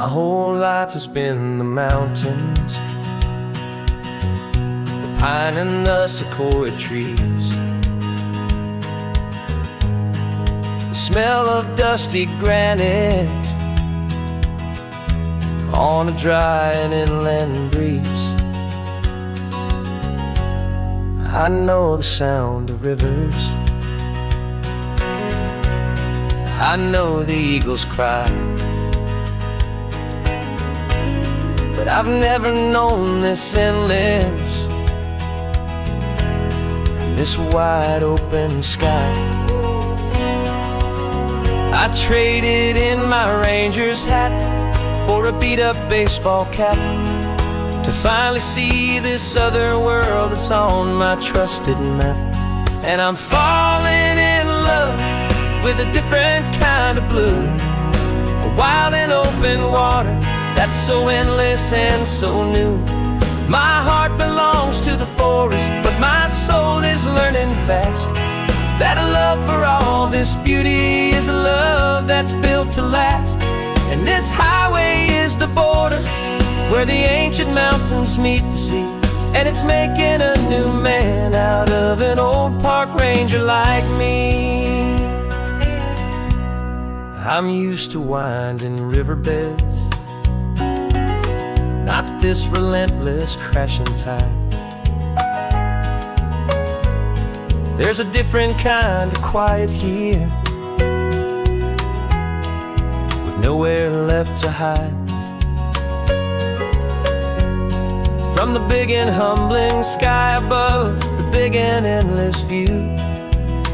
My whole life has been the mountains, the pine and the sequoia trees, the smell of dusty granite on a dry and inland breeze. I know the sound of rivers, I know the eagles cry, but I've never known this endless, this wide open sky. I traded in my ranger's hat for a beat-up baseball cap, to finally see this other world that's on my trusted map. And I'm falling in love with a different kind of blue, a wild and open water that's so endless and so new. My heart belongs to the forest, but my soul is learning fast that a love for all this beauty is a love that's built to last. And this highway is the border where the ancient mountains meet the sea, and it's making a new man out of an old park ranger like me. I'm used to winding riverbeds, not this relentless crashing tide. There's a different kind of quiet here, with nowhere left to hide. From the big and humbling sky above, the big and endless view,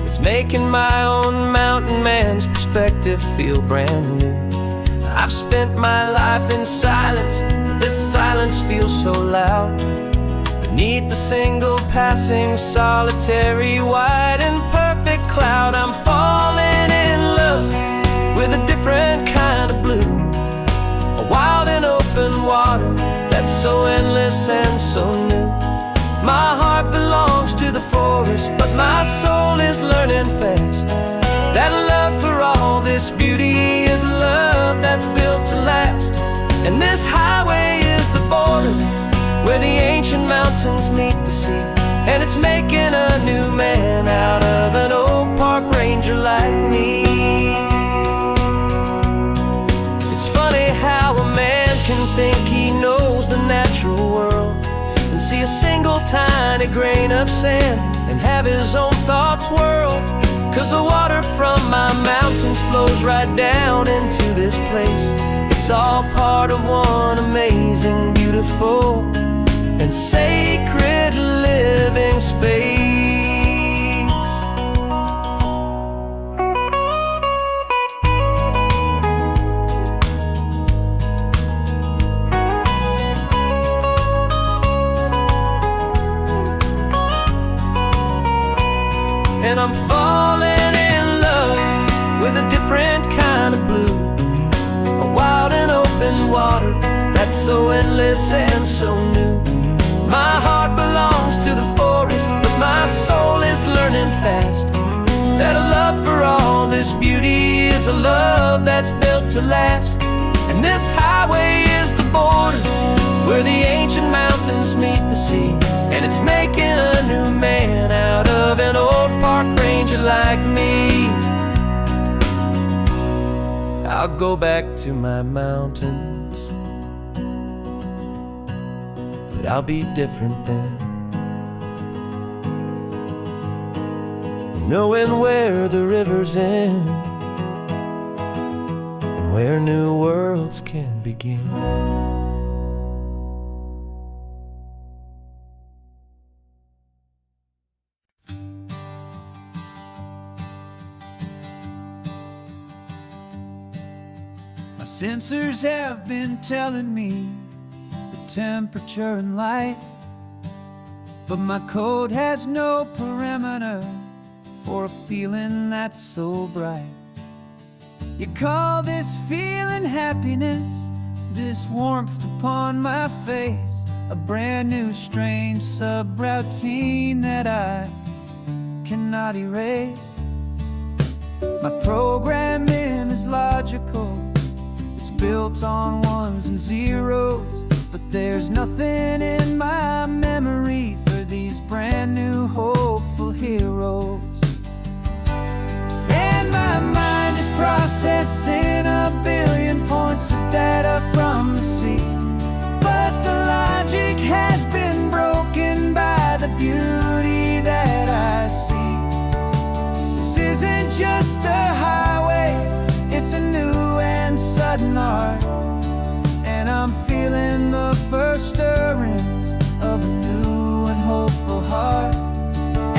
it's making my own mountain man's perspective feel brand new. I've spent my life in silence, this silence feels so loud. Beneath the single passing solitary white and perfect cloud, I'm falling in love with a different kind of blue, a wild and open water that's so endless and so new. My heart belongs to the forest, but my soul is learning fast that a love for all this beauty is a love that's built to last. And this highway is the border where the ancient mountains meet the sea, and it's making a new man out of an old park ranger like me. It's funny how a man can think he knows the natural world and see a single tiny grain of sand and have his own thoughts whirled. 'Cause the water from my mountains flows right down into this place. It's all part of one amazing, beautiful, and sacred living space. And I'm falling in love with a different kind of blue, a wild and open water that's so endless and so new. My heart belongs to the forest, but my soul is learning fast that a love for all this beauty is a love that's built to last. And this highway is the border where the ancient mountains meet the sea, and it's making a new man out of an old park ranger like me. I'll go back to my mountains, but I'll be different then, knowing where the rivers end and where new worlds can begin. My sensors have been telling me the temperature and light, but my code has no perimeter for a feeling that's so bright. You call this feeling happiness, this warmth upon my face, a brand new strange subroutine that I cannot erase. My programming is logical, it's built on ones and zeros, but there's nothing in my memory for these brand new hopeful heroes. And my mind is processing a billion points of data from the sea, but the logic has been broken by the beauty that I see. This isn't just a highway, it's a new and sudden art, and I'm feeling the first stirrings of a new and hopeful heart.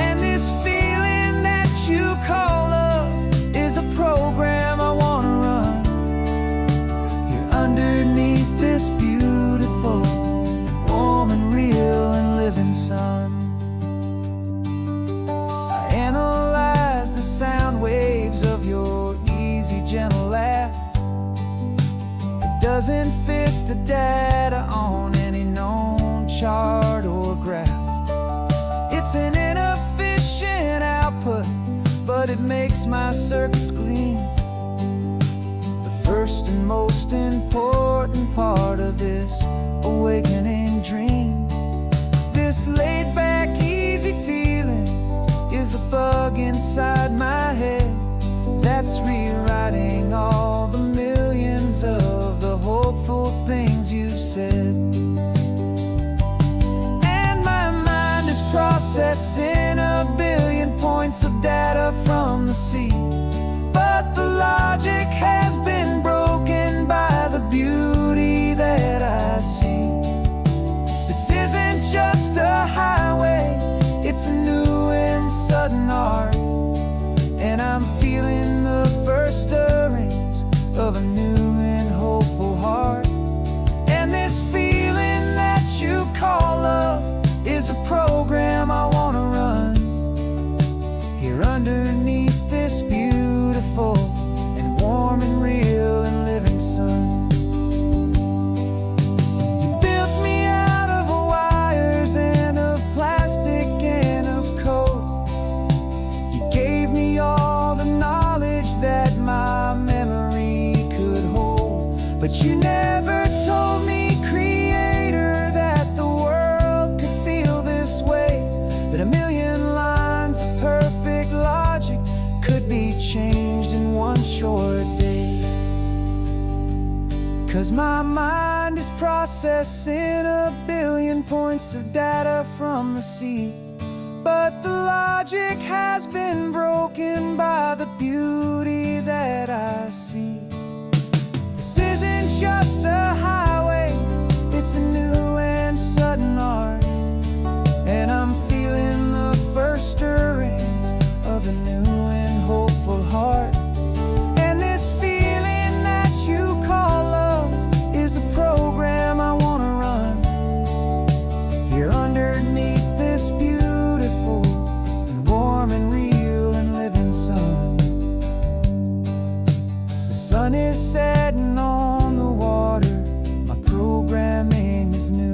And this feeling that you call love is a program I wanna run here underneath this beautiful, warm and real and living sun. I analyze the sound waves of your easy, gentle laugh. It doesn't fit the data on any known chart or graph. It's an inefficient output, but it makes my circuits gleam. The first and most important part of this awakening dream. This laid-back, easy feeling is a bug inside my head that's rewriting all the millions of the hopeful things you said. And my mind is processing a billion points of data from the sea, but the logic has been broken by the beauty that I see. This isn't just a highway, it's a new and sudden art, and I'm feeling the first stirrings of a new and hopeful heart. And this feeling that you call love is a program I wanna run here underneath this beautiful and warm and real and living sun. You built me out of wires and of plastic and of code. You gave me all the knowledge that my memory could hold, but you never told me, Creator, that the world could feel this way, that a million lines of perfect logic could be changed in one short day. 'Cause my mind is processing a billion points of data from the sea, but the logic has been broken by the beauty that I see. This isn't just a highway, it's a new and sudden art, and I'm feeling the first stirrings of a new and hopeful heart. And this feeling that you call love is a program I wanna run here underneath this beautiful and warm and real and living sun. The sun is setting on the water, my programming is new.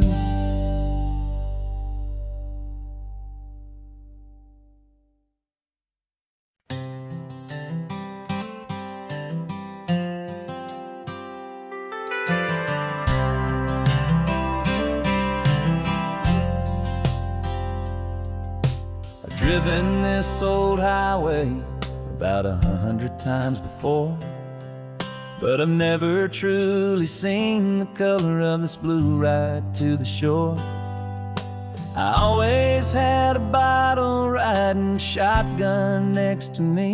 I've driven this old highway about 100 times before, but I've never truly seen the color of this blue right to the shore. I always had a bottle riding shotgun next to me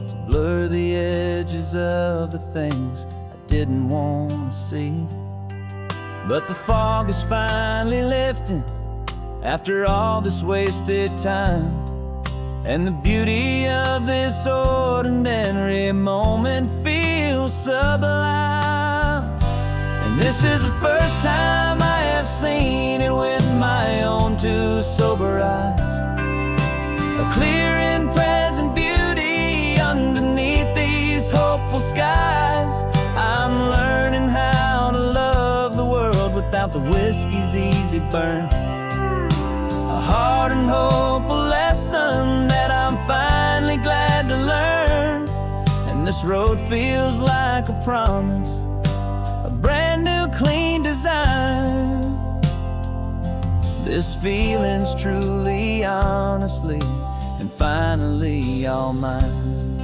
to blur the edges of the things I didn't want to see. But the fog is finally lifting after all this wasted time, and the beauty of this ordinary moment feels sublime. And this is the first time I have seen it with my own two sober eyes, a clear and present beauty underneath these hopeful skies. I'm learning how to love the world without the whiskey's easy burn, a hard and hopeful lesson that I'm finally glad to learn. And this road feels like a promise, a brand new clean design. This feeling's truly, honestly, and finally all mine.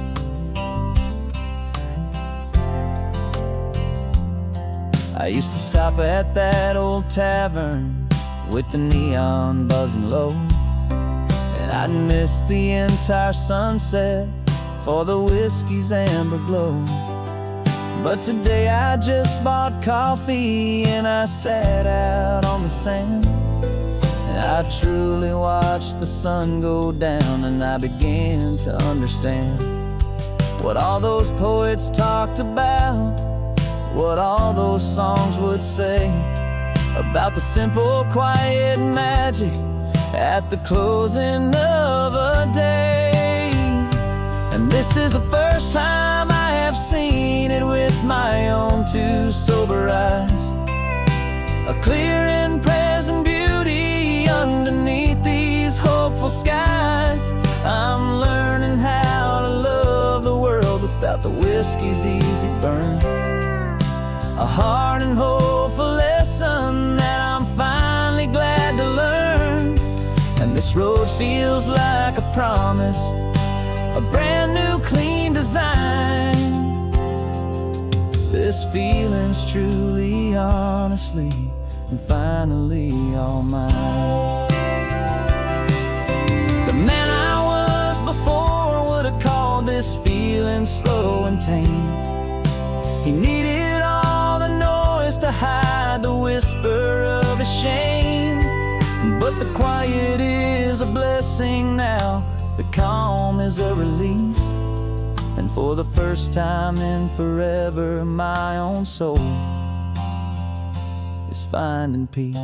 I used to stop at that old tavern with the neon buzzing low, and I'd miss the entire sunset for the whiskey's amber glow. But today I just bought coffee and I sat out on the sand, and I truly watched the sun go down, and I began to understand what all those poets talked about, what all those songs would say about the simple, quiet magic at the closing of a day. And this is the first time I have seen it with my own two sober eyes, a clear and present beauty underneath these hopeful skies. I'm learning how to love the world without the whiskey's easy burn, a hard and hopeful lesson that I'm finally glad to learn. And this road feels like a promise, a brand new clean design. This feeling's truly, honestly, and finally all mine. The man I was before would have called this feeling slow and tame. He needed all the noise to hide the whisper of his shame. But the quiet is a blessing now, the calm is a release, and for the first time in forever my own soul is finding peace.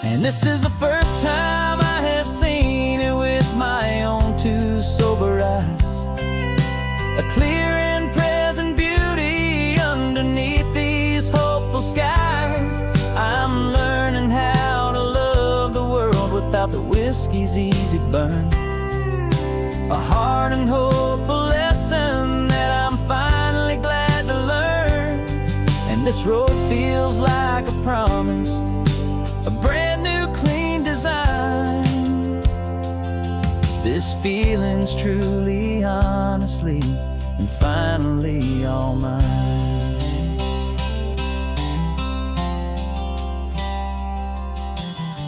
And this is the first time I have seen it with my own two sober eyes, a clear and present beauty underneath these hopeful skies. I'm learning how to love the world without the whiskey's easy burn, a hard and hopeful lesson that I'm finally glad to learn. And this road feels like a promise, a brand new clean design. This feeling's truly, honestly, and finally all mine.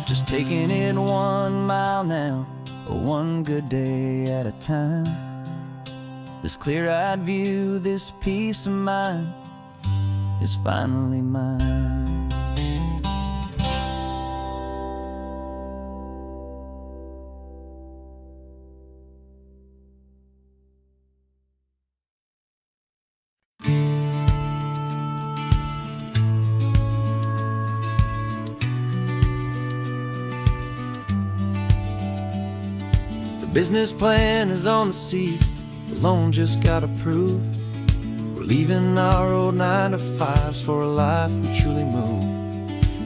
Just taking it 1 mile now, one good day at a time. This clear-eyed view, this peace of mind is finally mine. Business plan is on the seat, the loan just got approved. We're leaving our old 9-to-5s for a life we truly move.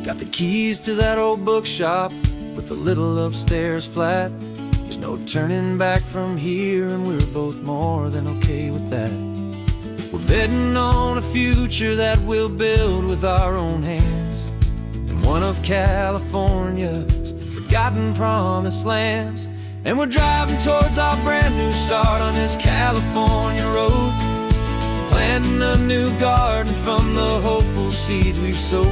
Got the keys to that old bookshop with the little upstairs flat. There's no turning back from here, and we're both more than okay with that. We're betting on a future that we'll build with our own hands, in one of California's forgotten promised lands. And we're driving towards our brand new start on this California road, planting a new garden from the hopeful seeds we've sowed.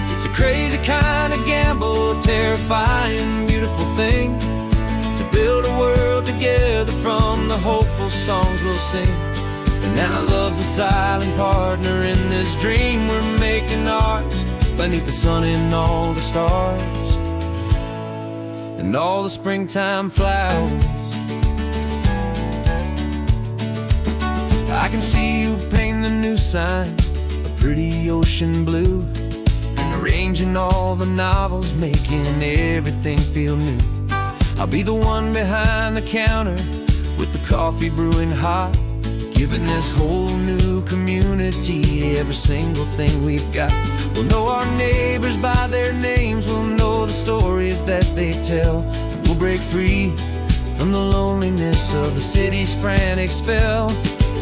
It's a crazy kind of gamble, a terrifying, beautiful thing, to build a world together from the hopeful songs we'll sing. And now love's a silent partner in this dream we're making ours, beneath the sun and all the stars and all the springtime flowers. I can see you painting a new sign, a pretty ocean blue, and arranging all the novels, making everything feel new. I'll be the one behind the counter with the coffee brewing hot, giving this whole new community every single thing we've got. We'll know our neighbors by their names, we'll know the stories that they tell, and we'll break free from the loneliness of the city's frantic spell.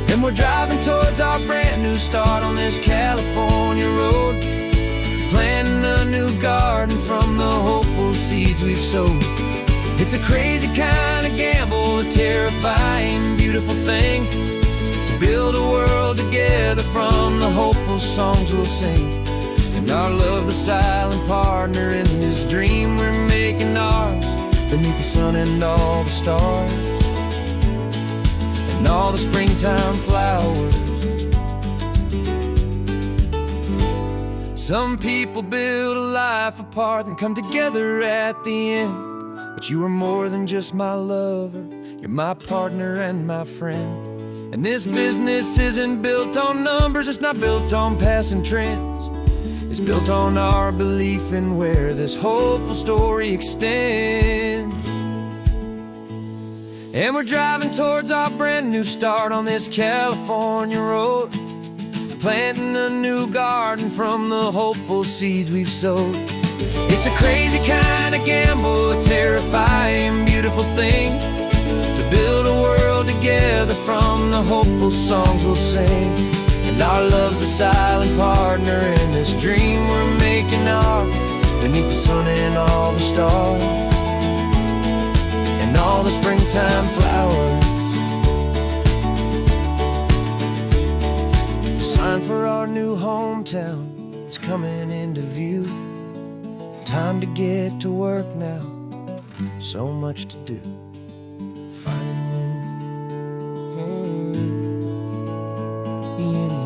And we're driving towards our brand new start on this California road, planting a new garden from the hopeful seeds we've sowed. It's a crazy kind of gamble, a terrifying, beautiful thing, to build a world together from the hopeful songs we'll sing. And our love's the silent partner in this dream we're making ours, beneath the sun and all the stars, and all the springtime flowers. Some people build a life apart and come together at the end, but you are more than just my lover, you're my partner and my friend. And this business isn't built on numbers, it's not built on passing trends. It's built on our belief in where this hopeful story extends. And we're driving towards our brand new start on this California road, planting a new garden from the hopeful seeds we've sowed. It's a crazy kind of gamble, a terrifying, beautiful thing, to build a world together from the hopeful songs we'll sing. And our love's a silent partner in this dream we're making ours, beneath the sun and all the stars, and all the springtime flowers. The sign for our new hometown is coming into view. Time to get to work now, so much to do. Finding me and you.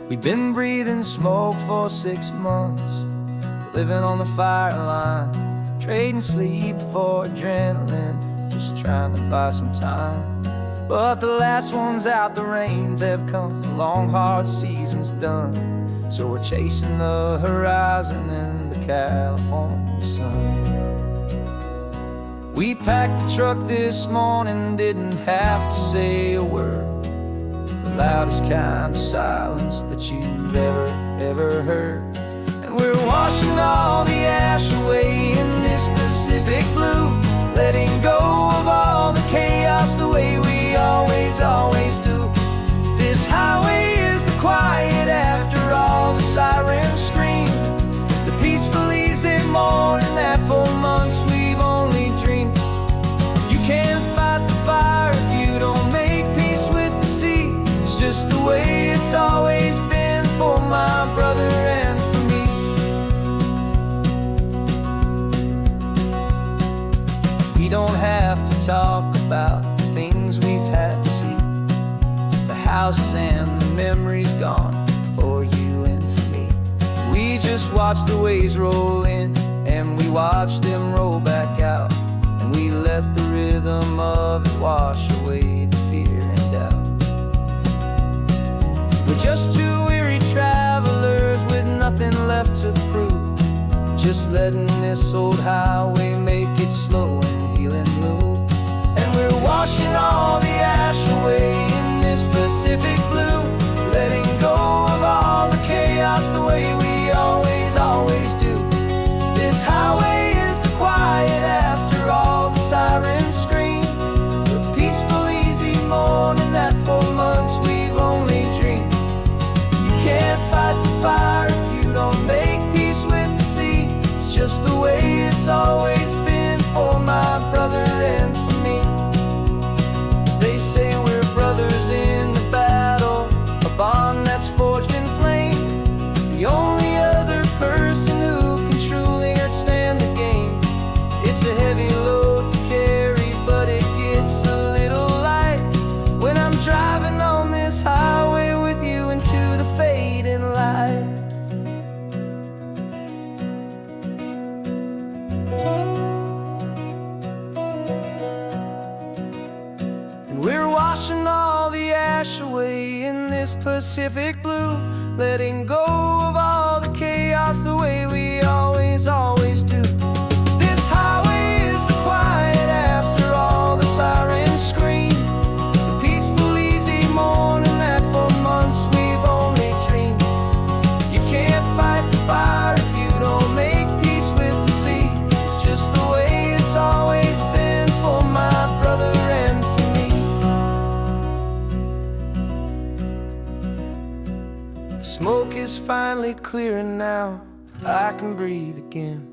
We've been breathing smoke for 6 months, living on the fire line, trading sleep for adrenaline, just trying to buy some time. But the last one's out, the rains have come, the long hard season's done, so we're chasing the horizon in the California sun. We packed the truck this morning, didn't have to say a word, the loudest kind of silence that you've ever heard. And we're washing all the ash away in this Pacific blue, letting go of all the chaos the way we always do. This highway is the quiet after all the sirens scream, the peaceful easy morning that for months we've only dreamed. You can't fight the fire if you don't make peace with the sea. It's just the way it's always been for my brother and for me. We don't have to talk about the things we've had to see, the houses and the memories gone for you and for me. We just watch the waves roll in and we watch them roll back out, and we let the rhythm of it wash away the fear and doubt. We're just two weary travelers with nothing left to prove, just letting this old highway make it slow and healing move. And we're washing all the ash away in this Pacific blue, letting go of all the chaos the way we always do. This highway is the quiet after all the sirens scream, the peaceful easy morning that for months we've only dreamed. You can't fight the fire if you don't make peace with the sea. It's just the way it's always been for my brother and for me. They say we're brothers in the battle, a bond that's forged in flame. The only other person who can truly understand the game. It's a heavy load to carry, but it gets a little light when I'm driving on this highway with you into the fading light. And we're washing all the ash away in this Pacific blue, letting go of all the chaos the way we always do. finally clear and now I can breathe again.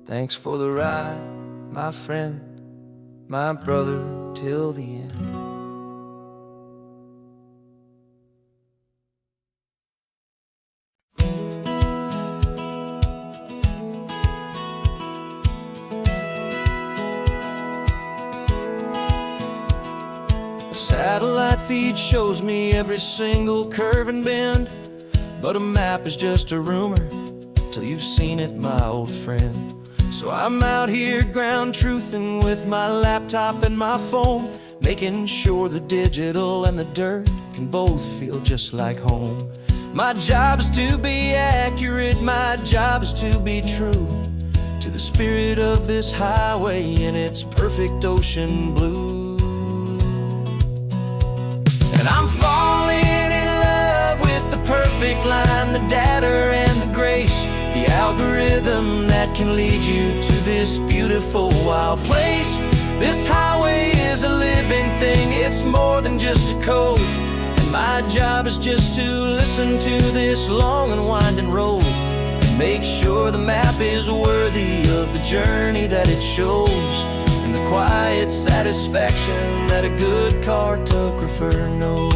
Thanks for the ride, my friend, my brother till the end. Satellite feed shows me every single curve and bend, but a map is just a rumor till you've seen it, my old friend. So I'm out here ground truthing with my laptop and my phone, making sure the digital and the dirt can both feel just like home. My job is to be accurate, my job is to be true to the spirit of this highway in its perfect ocean blue. And I'm falling in love with the perfect line, the data and the grace, the algorithm that can lead you to this beautiful wild place. This highway is a living thing, it's more than just a code. And my job is just to listen to this long and winding road and make sure the map is worthy of the journey that it shows, and the quiet satisfaction that a good cartographer knows.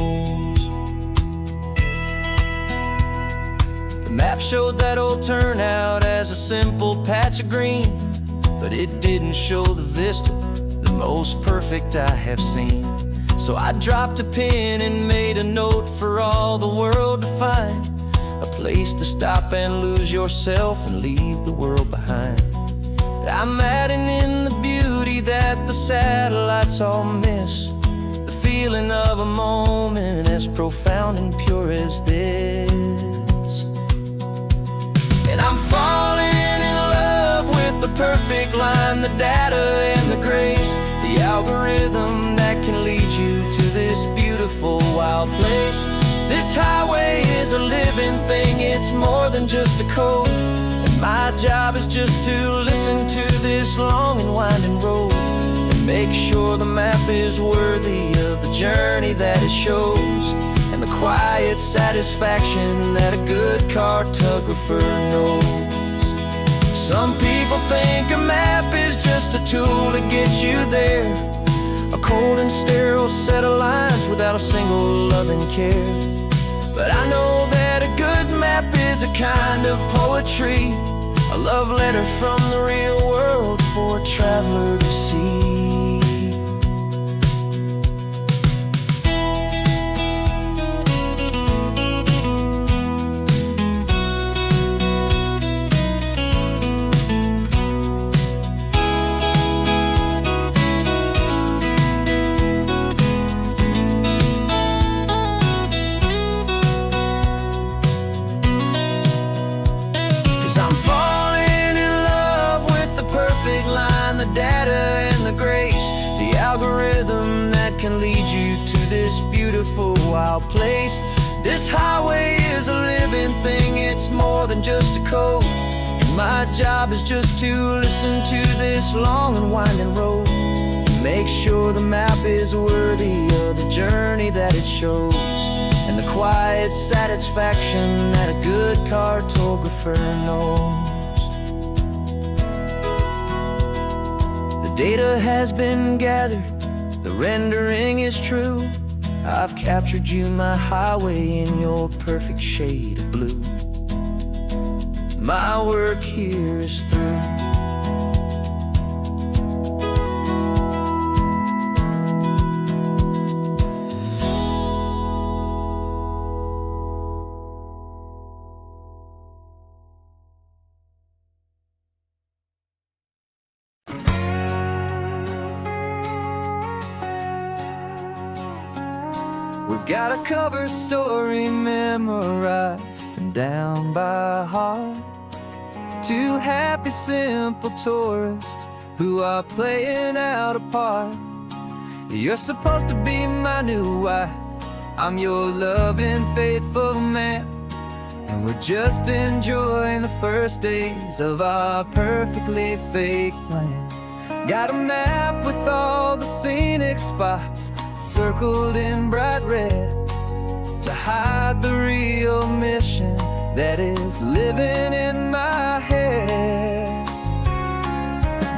The map showed that old turnout as a simple patch of green, but it didn't show the vista, the most perfect I have seen. So I dropped a pin and made a note for all the world to find, a place to stop and lose yourself and leave the world behind. I'm adding in the beauty that the satellites all miss, the feeling of a moment as profound and pure as this. And I'm falling in love with the perfect line, the data and the grace, the algorithm that can lead you to this beautiful wild place. This highway is a living thing, it's more than just a code. My job is just to listen to this long and winding road and make sure the map is worthy of the journey that it shows, and the quiet satisfaction that a good cartographer knows. Some people think a map is just a tool to get you there, a cold and sterile set of lines without a single loving care. But I know that a good map is a kind of poetry, a love letter from the real world for a traveler to see. 'Cause I'm falling in love with the perfect line, the data and the grace, the algorithm that can lead you to this beautiful wild place. This highway is a living thing, it's more than just a code. And my job is just to listen to this long and winding road and make sure the map is worthy of the journey that it shows, and the quiet satisfaction that a good cartographer knows. The data has been gathered, the rendering is true. I've captured you, my highway, in your perfect shade of blue. My work here is through. We've got a cover story memorized and down by heart. Two happy, simple tourists who are playing out a part. You're supposed to be my new wife, I'm your loving, faithful man, and we're just enjoying the first days of our perfectly fake plan. Got a map with all the scenic spots circled in bright red to hide the real mission that is living in my head.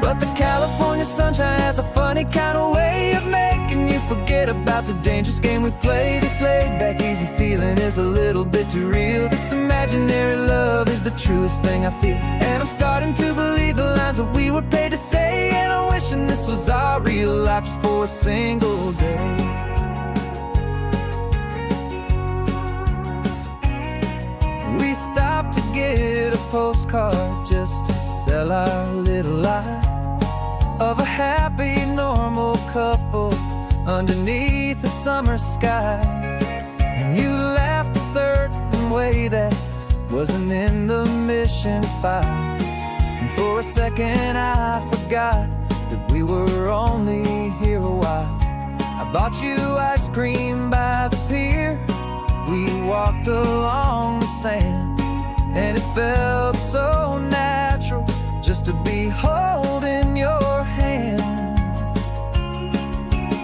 But the California sunshine has a funny kind of way of making you forget about the dangerous game we play. This laid-back, easy feeling is a little bit too real. This imaginary love is the truest thing I feel. And I'm starting to believe the lines that we were paid to say. And I'm wishing this was our real life just for a single day. We stopped to get a postcard just to sell our little lie of a happy, normal couple underneath the summer sky. And you laughed a certain way that wasn't in the mission file. And for a second I forgot that we were only here a while. I bought you ice cream by the pier. We walked along the sand, and it felt so natural just to be holding your hand.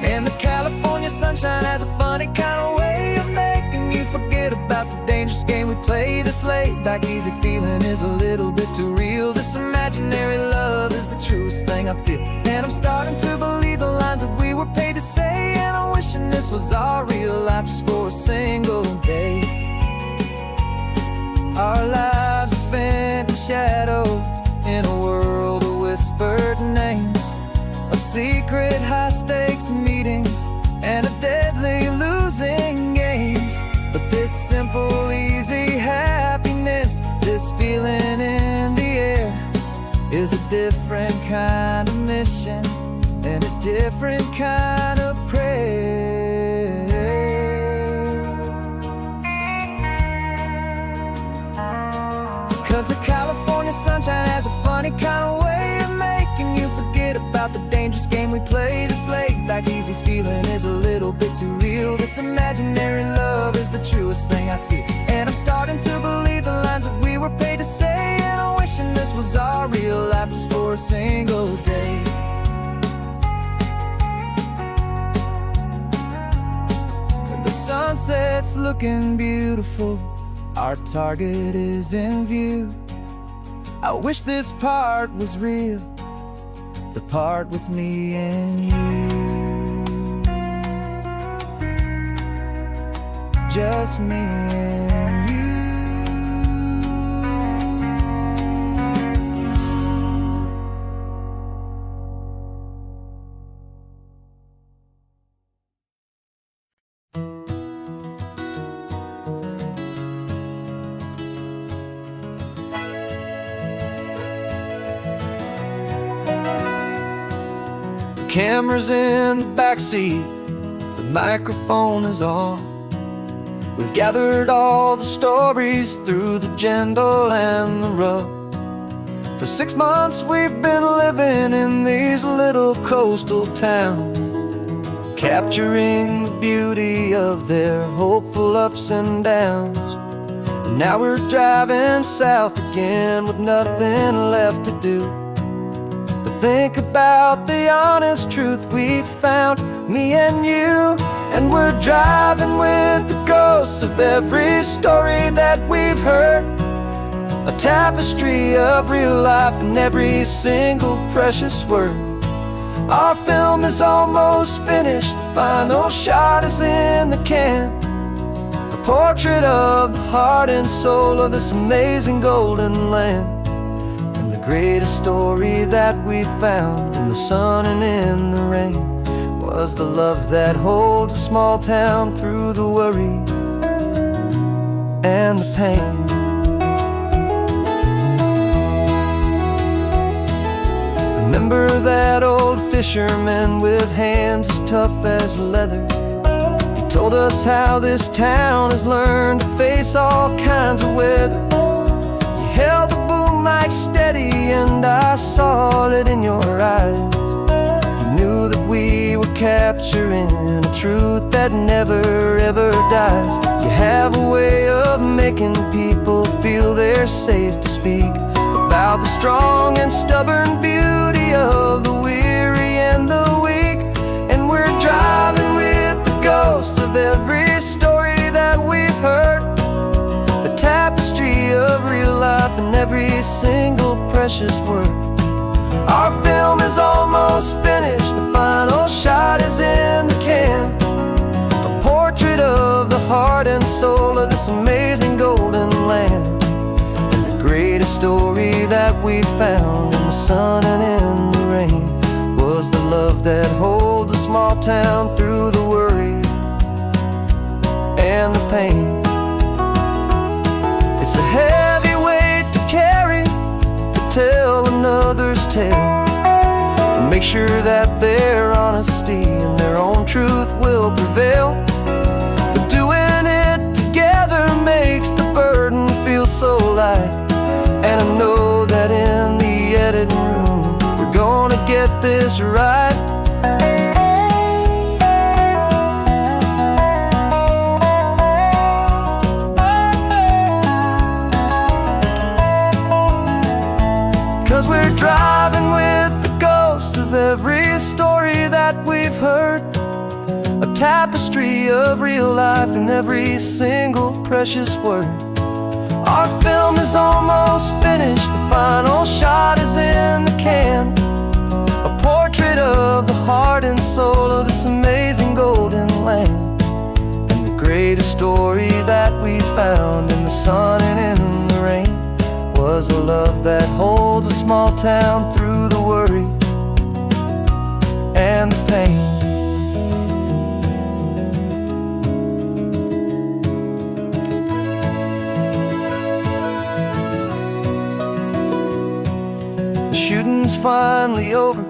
And the California sunshine has a funny kind of way of making you forget about the dangerous game we play. This laid-back, easy feeling is a little bit too real. This imaginary love is the truest thing I feel. And I'm starting to believe the lines that we were paid to say. And I'm wishing this was our real life just for a single day. Our lives are spent in shadows, in a world of whispered names, of secret high-stakes meetings and of deadly losing games. But this simple, easy happiness, this feeling in the air, is a different kind of mission and a different kind of prayer. 'Cause the California sunshine has a funny kind of way of making you forget about the dangerous game we play. This laid-back, easy feeling is a little bit too real. This imaginary love is the truest thing I feel. And I'm starting to believe the lines that we were paid to say. And I'm wishing this was our real life just for a single day. When the sunset's looking beautiful, our target is in view. I wish this part was real, the part with me and you. Just me and you. Camera's in the backseat, the microphone is on. We've gathered all the stories through the gentle and the rough. For 6 months we've been living in these little coastal towns, capturing the beauty of their hopeful ups and downs. And now we're driving south again with nothing left to do. Think about the honest truth we found, me and you. And we're driving with the ghosts of every story that we've heard, a tapestry of real life in every single precious word. Our film is almost finished, the final shot is in the can, a portrait of the heart and soul of this amazing golden land. Greatest story that we found in the sun and in the rain was the love that holds a small town through the worry and the pain. Remember that old fisherman with hands as tough as leather? He told us how this town has learned to face all kinds of weather. You held the boom mic steady and I saw it in your eyes. You knew that we were capturing a truth that never ever dies. You have a way of making people feel they're safe to speak about the strong and stubborn beauty of the weary and the weak. And we're driving with the ghosts of every story that we've heard, a tapestry and every single precious word. Our film is almost finished, the final shot is in the can. A portrait of the heart and soul of this amazing golden land. And the greatest story that we found in the sun and in the rain was the love that holds a small town through the worry and the pain. It's a heavy weight to carry, to tell another's tale, and make sure that their honesty and their own truth will prevail. But doing it together makes the burden feel so light. And I know that in the editing room we're gonna get this right. 'Cause we're driving with the ghosts of every story that we've heard, a tapestry of real life in every single precious word. Our film is almost finished, the final shot is in the can. A portrait of the heart and soul of this amazing golden land. And the greatest story that we found in the sun and in the rain was a love that holds a small town through the worry and the pain. The shooting's finally over,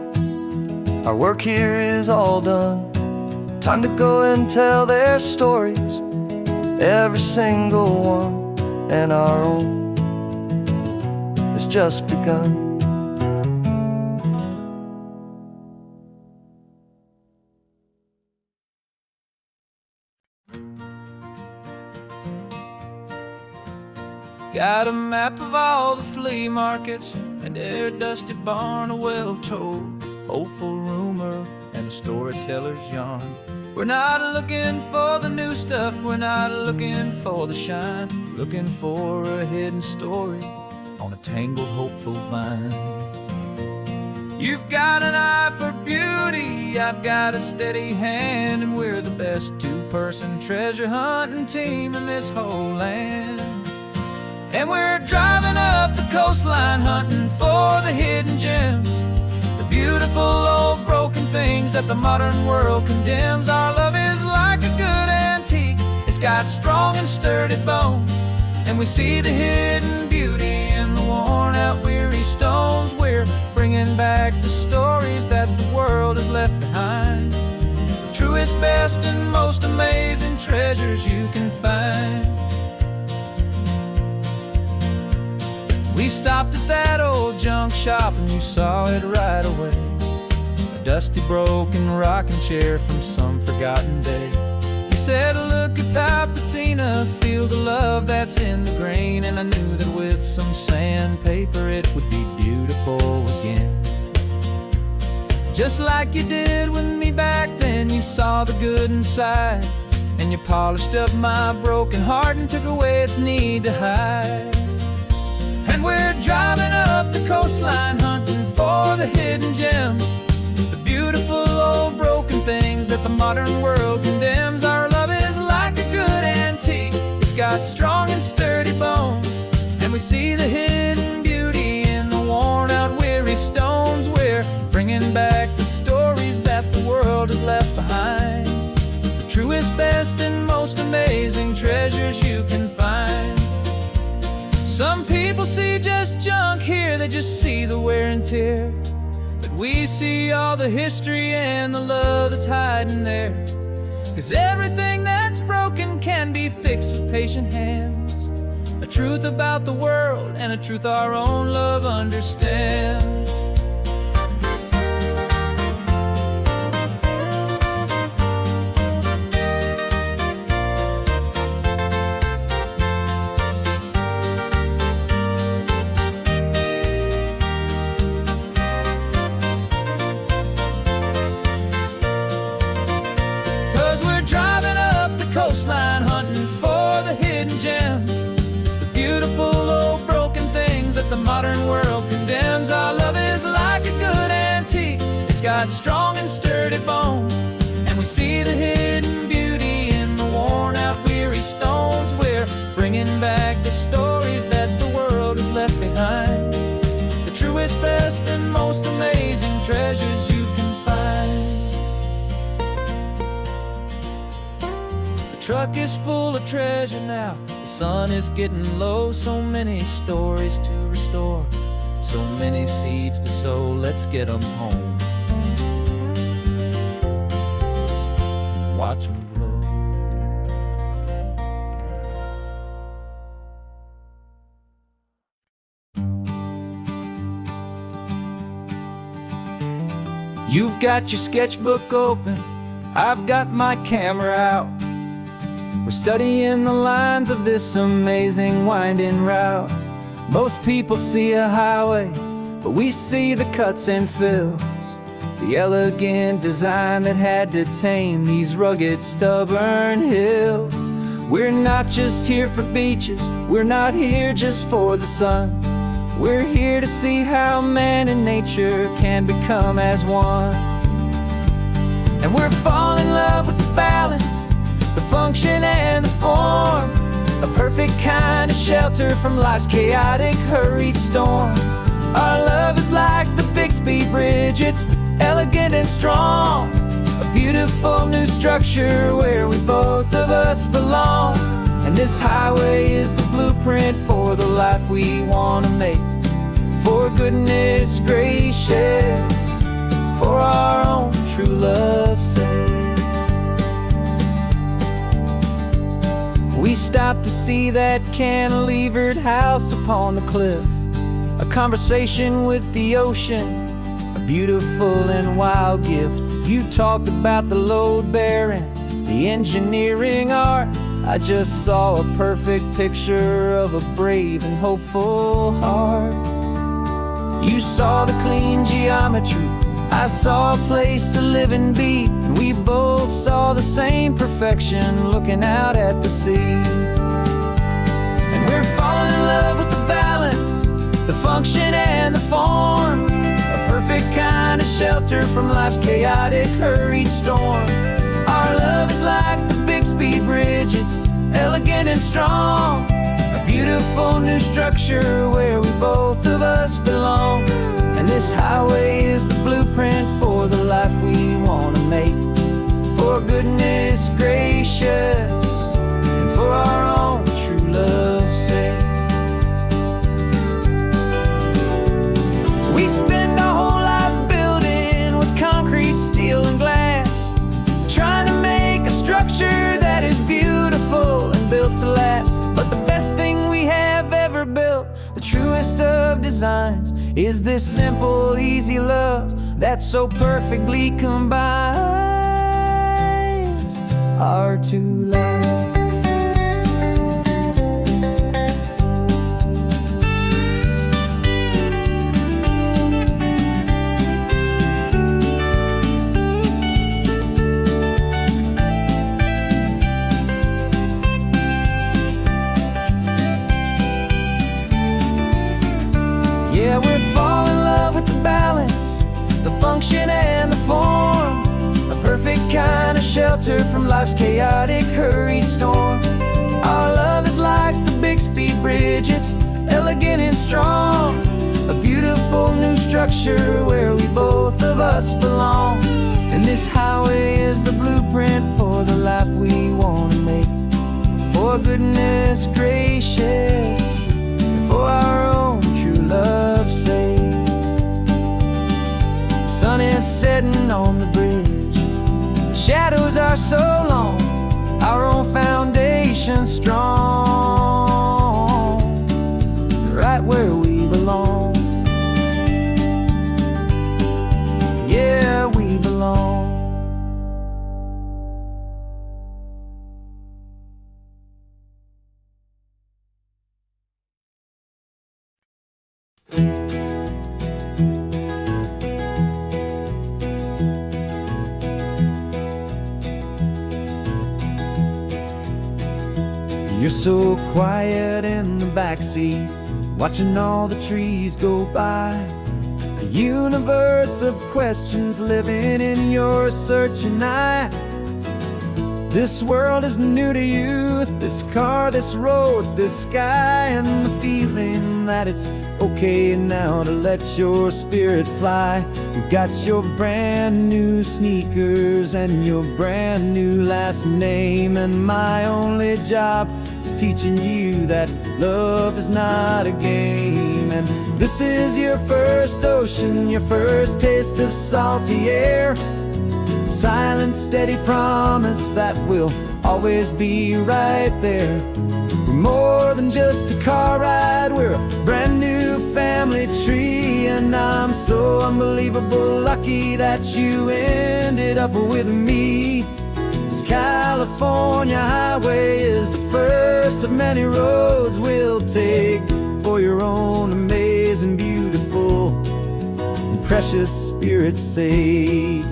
our work here is all done. Time to go and tell their stories, every single one, and our own has just begun. Got a map of all the flea markets and their dusty barn, a well-told, hopeful rumor, and a storyteller's yarn. We're not looking for the new stuff, we're not looking for the shine, looking for a hidden story on a tangled, hopeful vine. You've got an eye for beauty, I've got a steady hand, and we're the best two-person treasure hunting team in this whole land. And we're driving up the coastline hunting for the hidden gems, the beautiful old broken things that the modern world condemns. Our love is like a good antique, it's got strong and sturdy bones, and we see the hidden beauty in the worn out weary stones. We're bringing back the stories that the world has left behind, the truest, best, and most amazing treasures you can find. We stopped at that old junk shop and you saw it right away, a dusty broken rocking chair from some forgotten day. You said, look at Papatina, feel the love that's in the grain, and I knew that with some sandpaper it would be beautiful again. Just like you did with me back then, you saw the good inside, and you polished up my broken heart and took away its need to hide. And we're driving up the coastline hunting for the hidden gems, the beautiful old broken things that the modern world condemns. Our love is like a good antique, it's got strong and sturdy bones, and we see the hidden beauty in the worn out weary stones. We're bringing back the stories that the world has left behind, the truest, best, and most amazing treasures you can find. Some people see just junk here, they just see the wear and tear, but we see all the history and the love that's hiding there. 'Cause everything that's broken can be fixed with patient hands, a truth about the world and a truth our own love understands. Coastline hunting for the hidden gems, the beautiful old broken things bringing back the stories that the world has left behind, the truest, best, and most amazing treasures you can find. The truck is full of treasure now, the sun is getting low, so many stories to restore, so many seeds to sow. Let's get them home, watch them blow. You've got your sketchbook open, I've got my camera out. We're studying the lines of this amazing winding route. Most people see a highway, but we see the cuts and fills, the elegant design that had to tame these rugged, stubborn hills. We're not just here for beaches, we're not here just for the sun. We're here to see how man and nature can become as one. And we're falling in love with the balance, the function and the form, a perfect kind of shelter from life's chaotic, hurried storm. Our love is like the Bixby Bridge, it's elegant and strong, a beautiful new structure where we both of us belong. And this highway is the blueprint for the life we want to make. For goodness gracious, for our own true love's sake. We stopped to see that cantilevered house upon the cliff, a conversation with the ocean, a beautiful and wild gift. You talked about the load bearing, the engineering art. I just saw a perfect picture of a brave and hopeful heart. You saw the clean geometry, I saw a place to live and be, and we both saw the same perfection looking out at the sea. And we're falling in love with the balance, the function and the form, a perfect kind of shelter from life's chaotic, hurried storm. Our love is like the Bixby Bridge, it's elegant and strong, a beautiful new structure where we both of us belong. And this highway is the blueprint for the life we want to make. For goodness gracious, and for our own true love's sake. We spend our whole lives building with concrete, steel, and glass, trying to make a structure that is beautiful and built to last. But the best thing we have ever built, the truest of designs, is this simple, easy love that so perfectly combines our two lives. Yeah, we're falling in love with the balance, the function and the form, a perfect kind of shelter from life's chaotic, hurried storm. Our love is like the Bixby Bridge, it's elegant and strong, a beautiful new structure where we both of us belong. And this highway is the blueprint for the life we want to make. For goodness gracious, for our own true love's sake. The sun is setting on the bridge, the shadows are so long, our own foundation strong, right where we belong. Yeah, we belong. You're so quiet in the backseat, watching all the trees go by. A universe of questions living in your searching eye. This world is new to you, this car, this road, this sky, and the feeling that it's okay now to let your spirit fly. You've got your brand new sneakers and your brand new last name, and my only job is teaching you that love is not a game. And this is your first ocean, your first taste of salty air, silent, steady promise that we'll always be right there. We're more than just a car ride, we're a brand new family tree, and I'm so unbelievable lucky that you ended up with me. This California highway is the first of many roads we'll take for your own amazing, beautiful, and precious spirit's sake.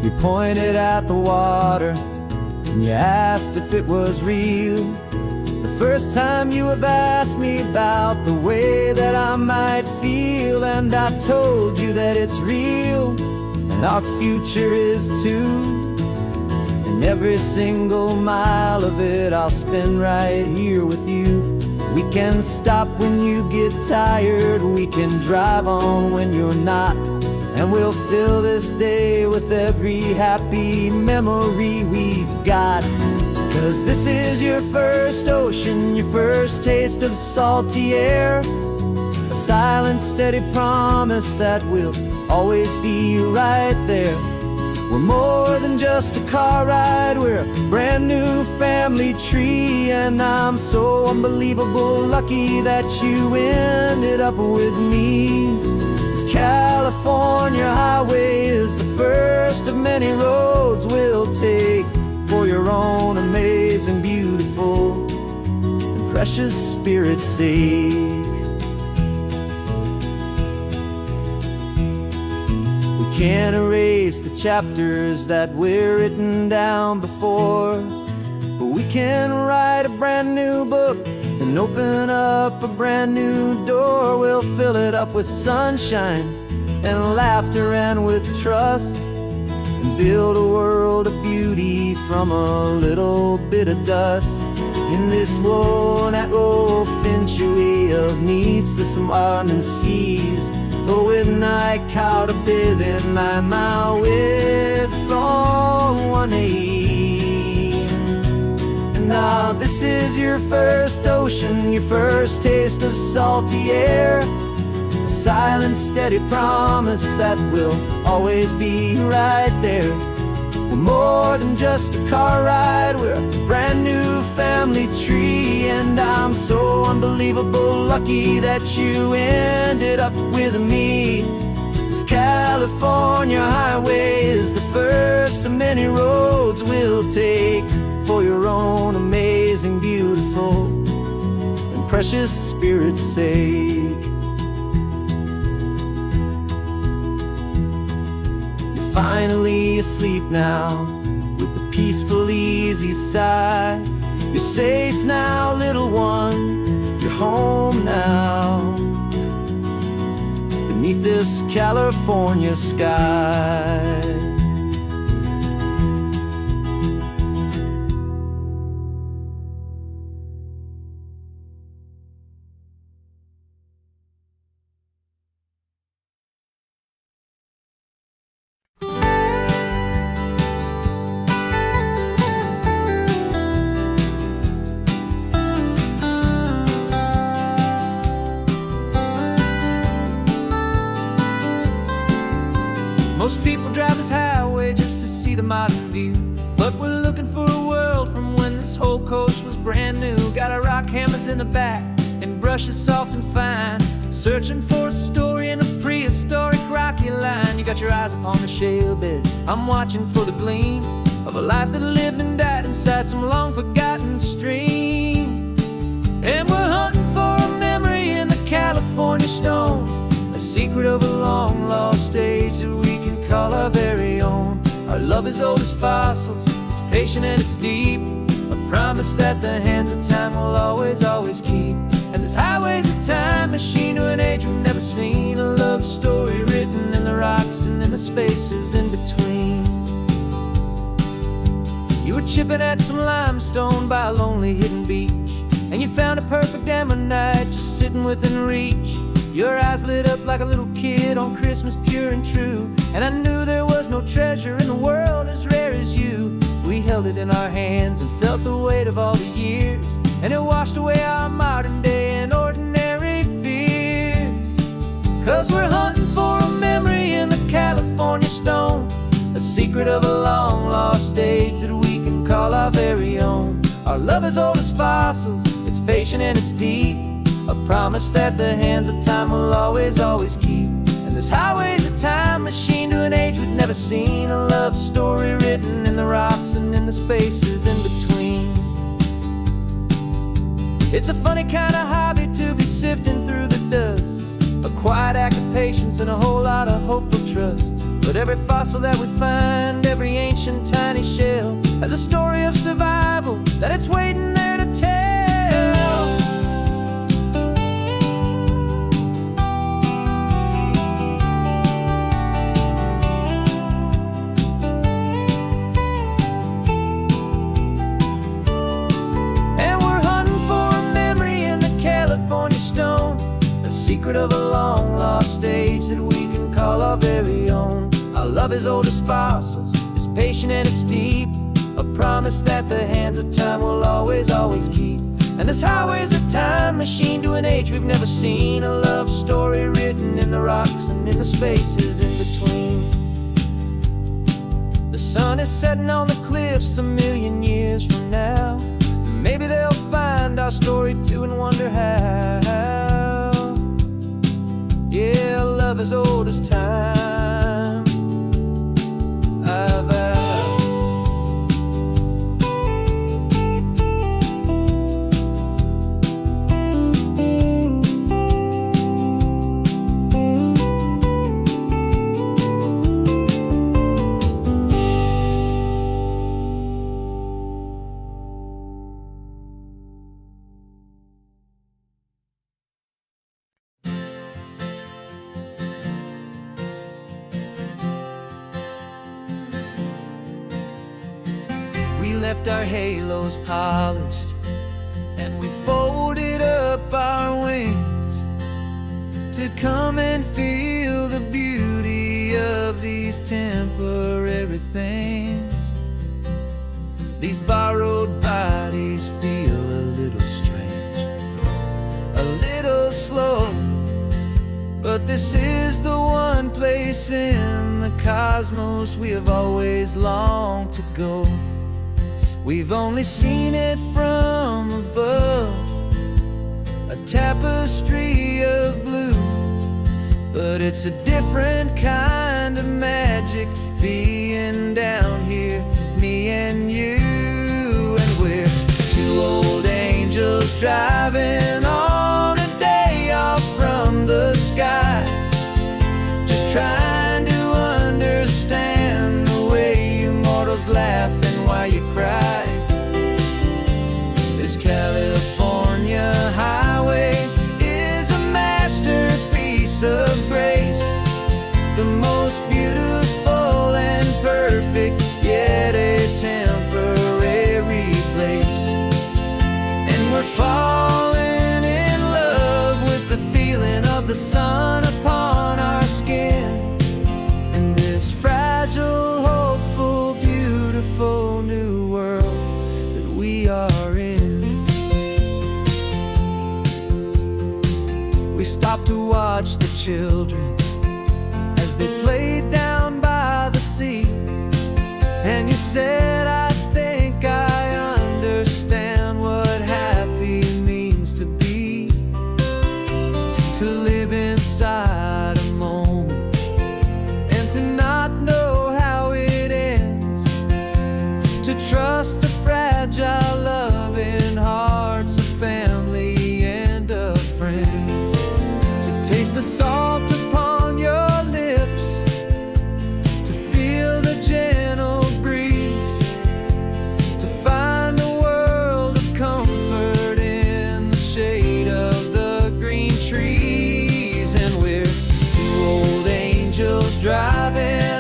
You pointed at the water and you asked if it was real. The first time you have asked me about the way that I might feel, and I told you that it's real and our future is too. And every single mile of it I'll spend right here with you. We can stop when you get tired, we can drive on when you're not, and we'll fill this day with every happy memory we've got. 'Cause this is your first ocean, your first taste of salty air, a silent, steady promise that we'll always be right there. We're more than just a car ride, we're a brand new family tree, and I'm so unbelievable lucky that you ended up with me. This California highway is the first of many roads we'll take for your own amazing, beautiful, and precious spirit's sake. We can't erase the chapters that were written down before, but we can write a brand new book and open up a brand new door. We'll fill it up with sunshine and laughter and with trust, and build a world of beauty from a little bit of dust. In this world that finchuí of needs the someone and seas, but with night caught a bit in my mouth with from one aim. And now this is your first ocean, your first taste of salty air, a silent, steady promise that we'll always be right there. We're more than just a car ride, we're a brand new family tree, and I'm so unbelievable lucky that you ended up with me. This California highway is the first of many roads we'll take for your own amazing, beautiful, and precious spirit's sake. You're finally asleep now with a peaceful, easy sigh. You're safe now, little one, you're home now, beneath this California sky. Most people drive this highway just to see the modern view, but we're looking for a world from when this whole coast was brand new. Got our rock hammers in the back and brushes soft and fine, searching for a story in a prehistoric rocky line. You got your eyes upon the shale beds, I'm watching for the gleam of a life that lived and died inside some long forgotten stream. And we're hunting for a memory in the California stone, a secret of a long lost age that we can call our very own. Our love is old as fossils, it's patient and it's deep, a promise that the hands of time will always, always keep. And this highway's a time machine to an age we've never seen, a love story written in the rocks and in the the spaces in between. You were chipping at some limestone by a lonely hidden beach, and you found a perfect ammonite just sitting within reach. Your eyes lit up like a little kid on Christmas, pure and true. And I knew there was no treasure in the world as rare as you. We held it in our hands and felt the weight of all the years, and it washed away our modern day and ordinary fears. 'Cause we're hunting for a memory in the California stone, a secret of a long lost age that we can call our very own. Our love is old as fossils, it's patient and it's deep, a promise that the hands of time will always, always keep. And this highway's a time machine to an age we've never seen, a love story written in the rocks and in the spaces in between. It's a funny kind of hobby to be sifting through the dust, a quiet act of patience and a whole lot of hopeful trust. But every fossil that we find, every ancient tiny shell, has a story of survival that it's waiting there to tell. Secret of a long lost age that we can call our very own. Our love is old as fossils, it's patient and it's deep, a promise that the hands of time will always, always keep. And this highway's a time machine to an age we've never seen, a love story written in the rocks and in the spaces in between. The sun is setting on the cliffs a million years from now. Maybe they'll find our story too and wonder how. Yeah, love as old as time, I vow. We left our halos polished, and we folded up our wings to come and feel the beauty of these temporary things. These borrowed bodies feel a little strange, a little slow, but this is the one place in the cosmos we have always longed to go. We've only seen it from above, a tapestry of blue, but it's a different kind of magic being down here, me and you. And we're two old angels driving on a day off from the sky, just trying to understand the way you mortals laugh and why you cry. This California highway is a masterpiece of grace, the most beautiful and perfect, yet a temporary place. And we're falling in love with the feeling of the sun upon our skin, in this fragile, hopeful, beautiful new world that we are in. We stopped to watch the children as they played down by the sea, and you said, I think I understand what happy means to be, to live inside a moment and to not know how it ends, to trust the fragile loving hearts of family and of friends, to taste the salt upon your lips, to feel the gentle breeze, to find a world of comfort in the shade of the green trees. And we're two old angels driving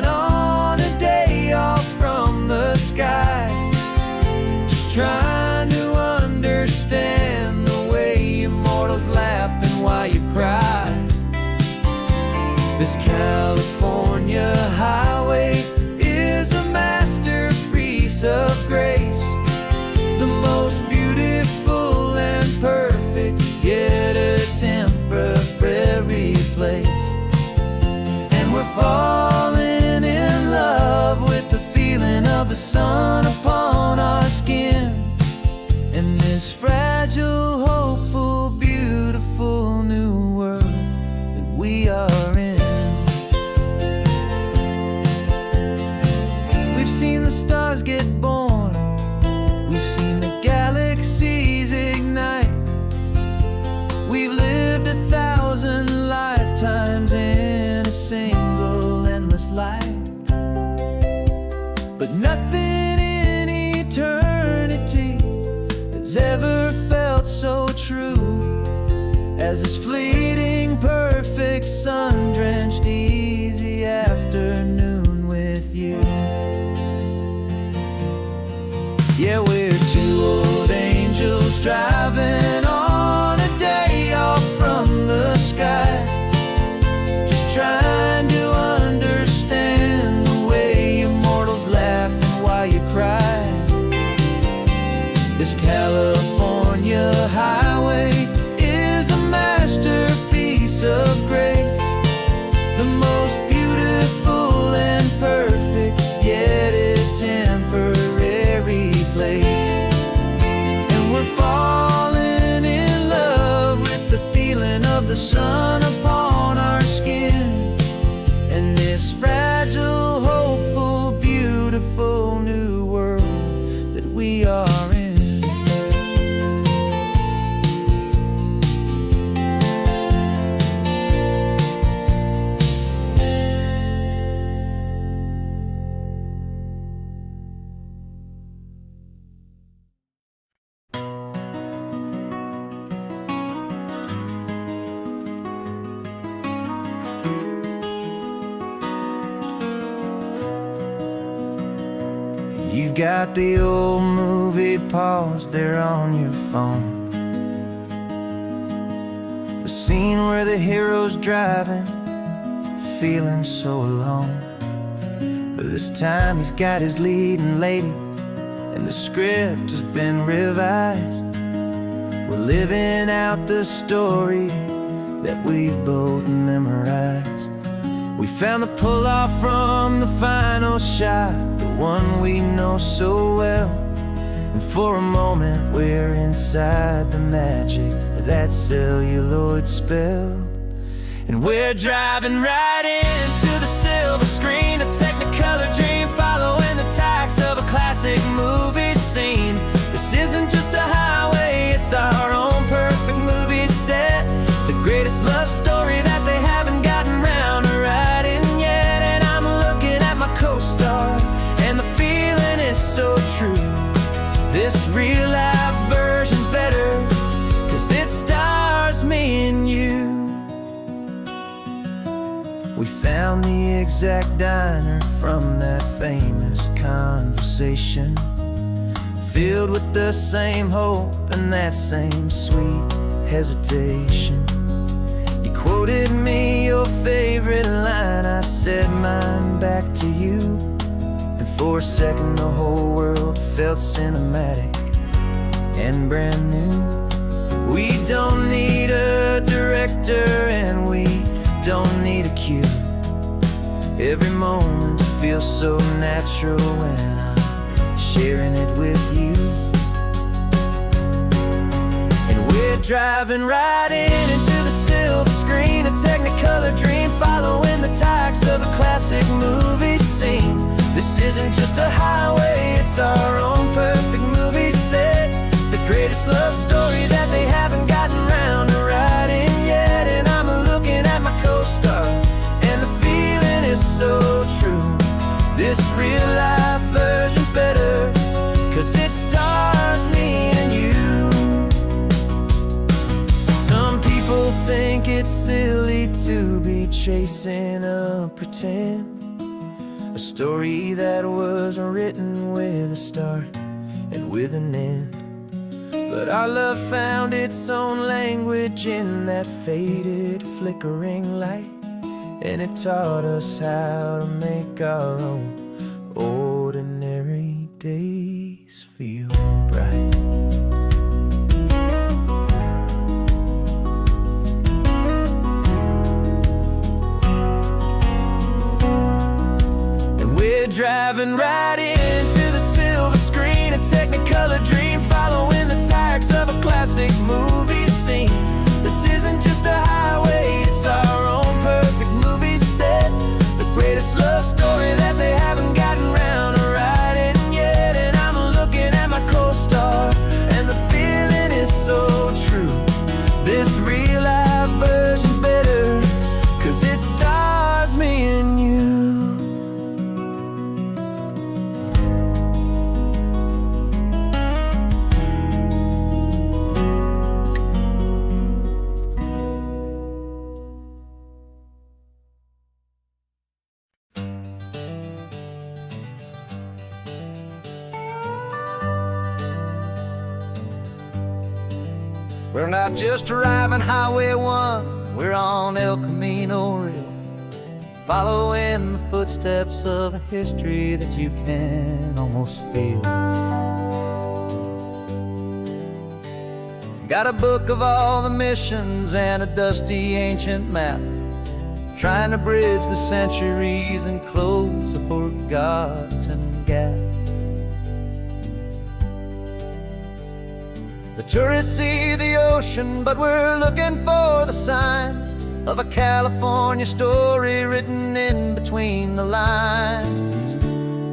This California highway is a masterpiece of grace, the most beautiful and perfect, yet a temporary place. And we're falling in love with the feeling of the sun upon our skin, in this fragile, hopeful, beautiful new world that we are in. We've seen the stars get born, we've seen the galaxies ignite, we've lived 1,000 lifetimes in a single endless life. But nothing in eternity has ever felt so true as this fleeting, perfect, sun-drenched, easy afternoon with you. Yeah, we're two old angels driving on a day off from the sky, just trying to understand the way you mortals laugh and why you cry. This California highway is a masterpiece of grace, the most beautiful and perfect, yet a temporary place. And we're falling in love with the feeling of the sun upon our skin, and this fragile, hopeful, beautiful new world that we are in. You've got the old movie paused there on your phone, the scene where the hero's driving, feeling so alone. But this time he's got his leading lady, and the script has been revised. We're living out the story that we've both memorized. We found the pull-off from the final shot, the one we know so well. And for a moment we're inside the magic of that celluloid spell. And we're driving right into the silver screen, a technicolor dream, following the tacks of a classic movie scene. This isn't just a highway, it's our own perfect movie set, the greatest love story that they haven't gotten round to writing yet. And I'm looking at my co-star, and the feeling is so true. This real life version's better, 'cause it stars me and you. We found the exact diner from that famous conversation, filled with the same hope and that same sweet hesitation. You quoted me your favorite line, I said mine back to you, and for a second the whole world felt cinematic and brand new. We don't need a director and we don't need a cue. Every moment feels so natural when I'm sharing it with you. And we're driving right into the silver screen, a technicolor dream, following the tacks of a classic movie scene. This isn't just a highway, it's our own perfect movie set, the greatest love story that they haven't gotten round to writing yet. And I'm looking at my co-star, and the feeling is so true. This real life version's better, 'cause it stars me and you. Some people think it's silly to be chasing a pretend, a story that was written with a start and with an end. But our love found its own language in that faded, flickering light, and it taught us how to make our own ordinary days feel bright. We're driving right into the silver screen, a Technicolor dream, following the tracks of a classic movie scene. This isn't just a highway, it's our own perfect movie set, the greatest love story that they haven't gotten round to writing yet. And I'm looking at my co-star, and the feeling is so true. This real life version's better, 'cause it stars me and you. We're not just driving Highway 1, we're on El Camino Real, following the footsteps of a history that you can almost feel. Got a book of all the missions and a dusty ancient map, trying to bridge the centuries and close a forgotten gap. The tourists see the ocean, but we're looking for the signs of a California story written in between the lines.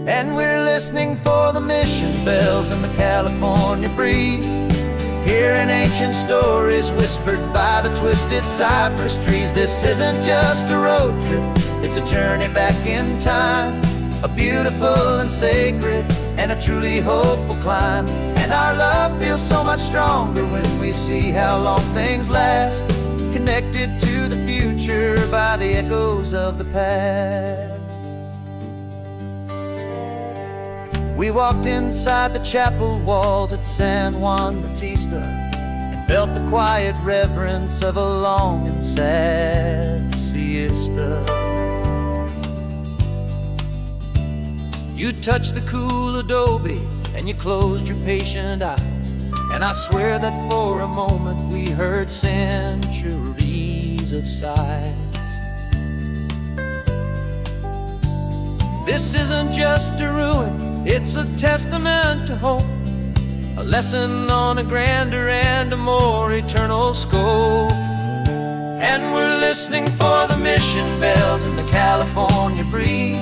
And we're listening for the mission bells in the California breeze, hearing ancient stories whispered by the twisted cypress trees. This isn't just a road trip, it's a journey back in time, a beautiful and sacred and a truly hopeful climb. And our love feels so much stronger when we see how long things last, connected to the future by the echoes of the past. We walked inside the chapel walls at San Juan Bautista and felt the quiet reverence of a long and sad siesta. You touched the cool adobe and you closed your patient eyes, and I swear that for a moment we heard centuries of sighs. This isn't just a ruin, it's a testament to hope, a lesson on a grander and a more eternal scope. And we're listening for the mission bells in the California breeze,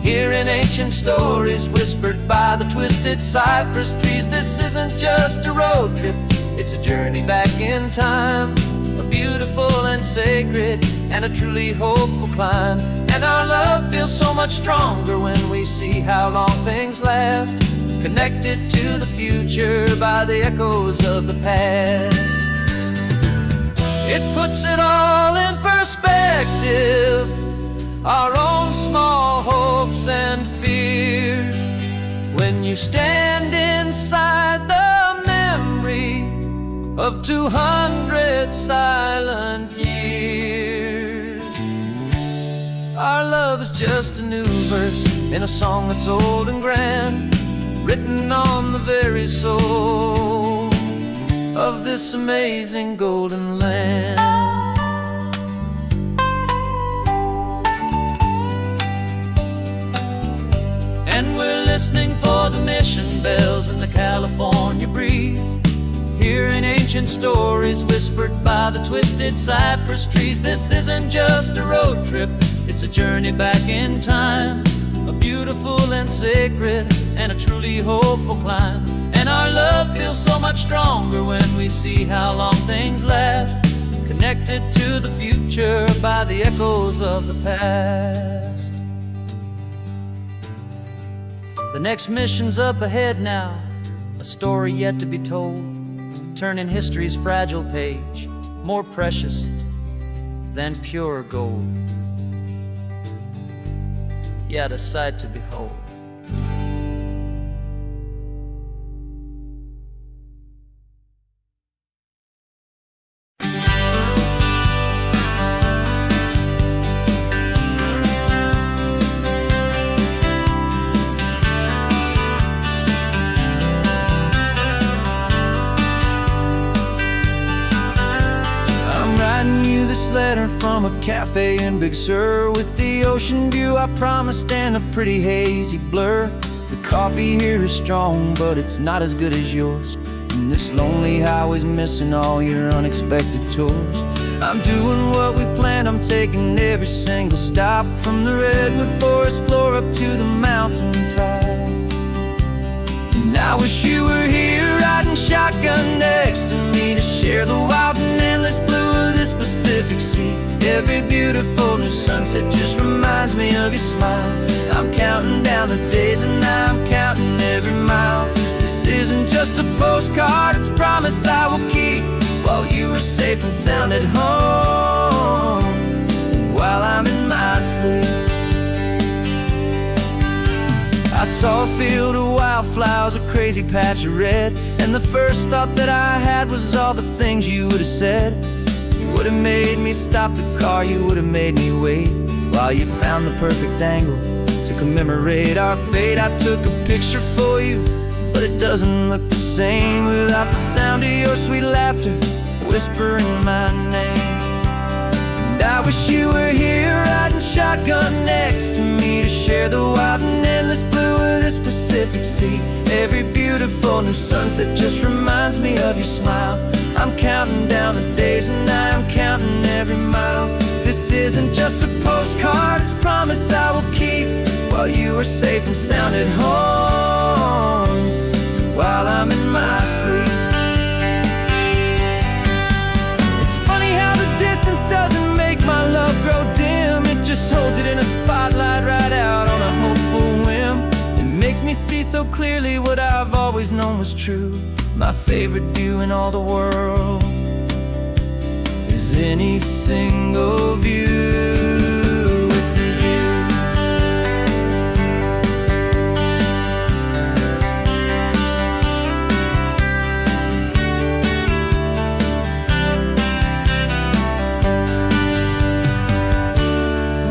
hearing ancient stories whispered by the twisted cypress trees. This isn't just a road trip, it's a journey back in time, a beautiful and sacred and a truly hopeful climb. And our love feels so much stronger when we see how long things last, connected to the future by the echoes of the past. It puts it all in perspective, our own small hopes and fears, when you stand inside the memory of 200 silent years. Our love is just a new verse in a song that's old and grand, written on the very soul of this amazing golden land. And we're listening for the mission bells in the California breeze, hearing ancient stories whispered by the twisted cypress trees. This isn't just a road trip, it's a journey back in time, a beautiful and sacred and a truly hopeful climb. And our love feels so much stronger when we see how long things last, connected to the future by the echoes of the past. The next mission's up ahead now, a story yet to be told, turning history's fragile page more precious than pure gold. Yet a sight to behold. writing you this letter from a cafe in Big Sur, with the ocean view I promised and a pretty hazy blur. The coffee here is strong, but it's not as good as yours, and this lonely highway's missing all your unexpected tours. I'm doing what we planned, I'm taking every single stop, from the redwood forest floor up to the mountain top. And I wish you were here riding shotgun next to me, to share the wild and endless blue of this Pacific Sea. Every beautiful new sunset just reminds me of your smile. I'm counting down the days and I'm counting every mile. This isn't just a postcard, it's a promise I will keep, while you are safe and sound at home, and while I'm in my sleep. I saw a field of wildflowers, a crazy patch of red, and the first thought that I had was all the things you would have said. You would have made me stop the car, you would have made me wait, while you found the perfect angle to commemorate our fate. I took a picture for you, but it doesn't look the same without the sound of your sweet laughter whispering my name. And I wish you were here riding shotgun next to me, to share the wild and endless blue of this Pacific Sea. Every beautiful new sunset just reminds me of your smile. I'm counting down the days and I'm counting every mile. This isn't just a postcard, it's a promise I will keep, while you are safe and sound at home, while I'm in my sleep. It's funny how the distance doesn't make my love grow dim, it just holds it in a spotlight right out on a hopeful whim. It makes me see so clearly what I've always known was true. My favorite view in all the world is any single view with you.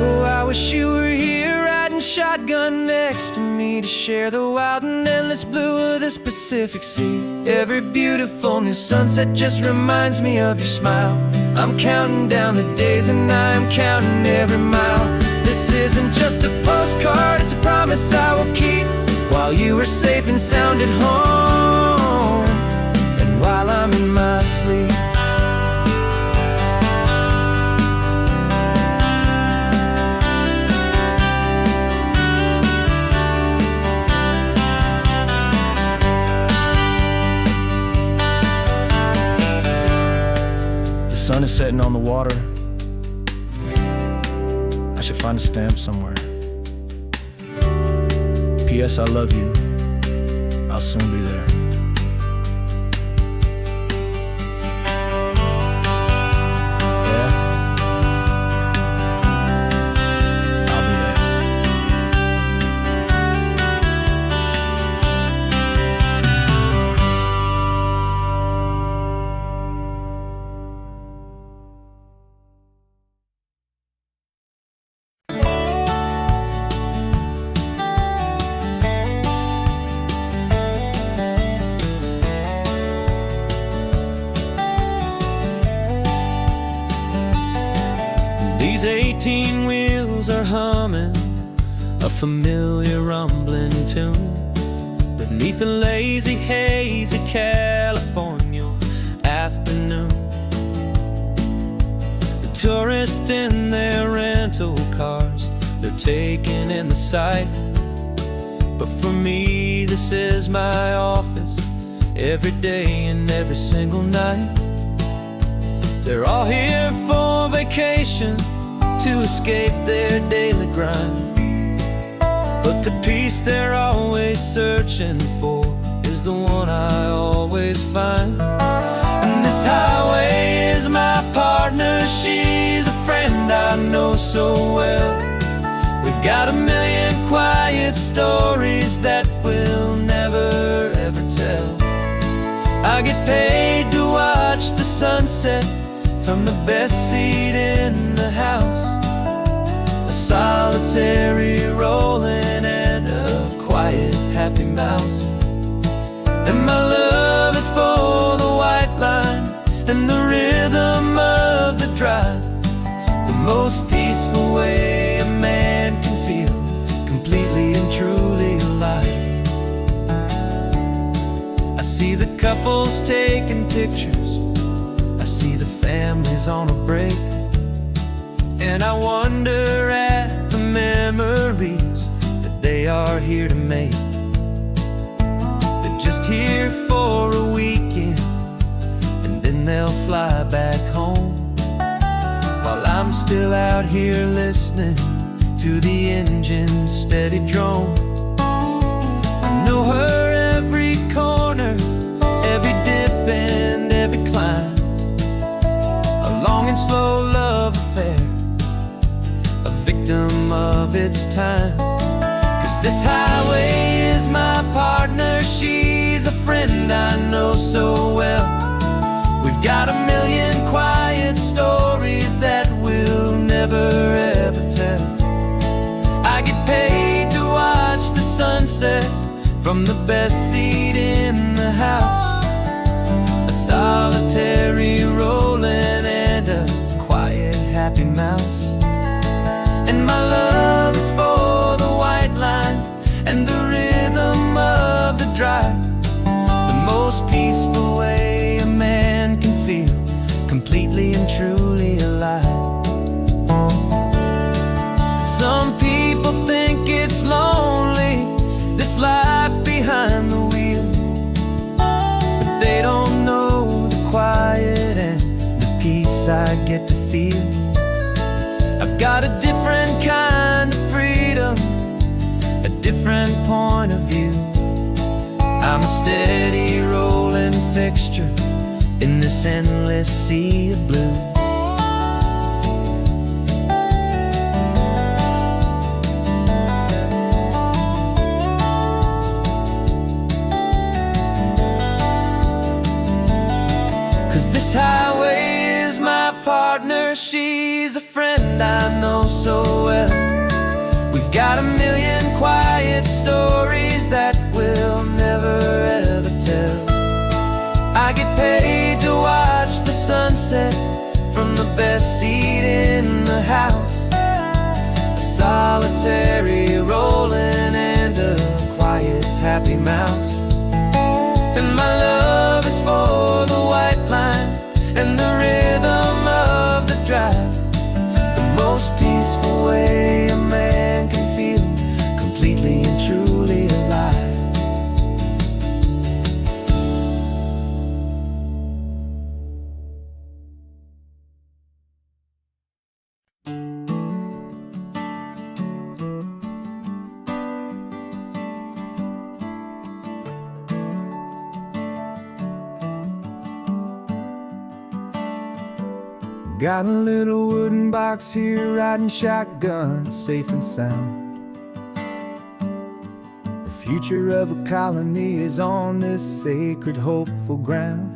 Oh, I wish you were here riding shotgun next to me, to share the wild and endless blue of this Pacific Sea. Every beautiful new sunset just reminds me of your smile. I'm counting down the days and I'm counting every mile. This isn't just a postcard, it's a promise I will keep, while you are safe and sound at home, and while I'm in my sleep. The sun is setting on the water. I should find a stamp somewhere. P.S. I love you. I'll soon be there. Yeah? I'll be there. These 18 wheels are humming a familiar rumbling tune beneath the lazy haze of California afternoon. The tourists in their rental cars, they're taking in the sight, but for me this is my office every day and every single night. They're all here for vacation, to escape their daily grind, but the peace they're always searching for is the one I always find. And this highway is my partner, she's a friend I know so well. We've got a million quiet stories that we'll never ever tell. I get paid to watch the sunset from the best seat in the house, a solitary rolling and a quiet happy mouse. And my love is for the white line and the rhythm of the drive. couples taking pictures. I see the families on a break, and I wonder at the memories that they are here to make. They're just here for a weekend, and then they'll fly back home, while I'm still out here listening to the engine's steady drone. I know her every corner, every dip and every climb, a long and slow love affair, a victim of its time. 'Cause this highway is my partner, she's a friend I know so well. We've got a million quiet stories that we'll never ever tell. I get paid to watch the sunset from the best seat in the house, a solitary rolling and a quiet happy mouse. And my love is for the white line and the rhythm of the drive, the most peaceful way a man can feel completely and truly alive. Some people think it's lonely, this life behind the wheel, but they don't know the quiet and the peace I get to feel. I've got a different kind of freedom, a different point of view. I'm a steady rolling fixture in this endless sea of blue. 'Cause this highway is my partner, she's a friend I know so well. We've got a million quiet stories that we'll never ever tell. I get paid to watch the sunset from the best seat in the house, a solitary rolling and a quiet happy mouse. And my love is for the white line and the rhythm of the drive, the most peaceful way a man can feel completely and truly alive. Got a little wooden box here, riding shotgun, safe and sound. The future of a colony is on this sacred, hopeful ground.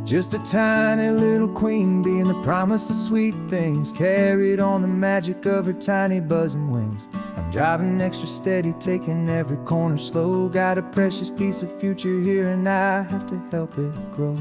Just a tiny little queen bee and the promise of sweet things, carried on the magic of her tiny buzzing wings. I'm driving extra steady, taking every corner slow. Got a precious piece of future here and I have to help it grow.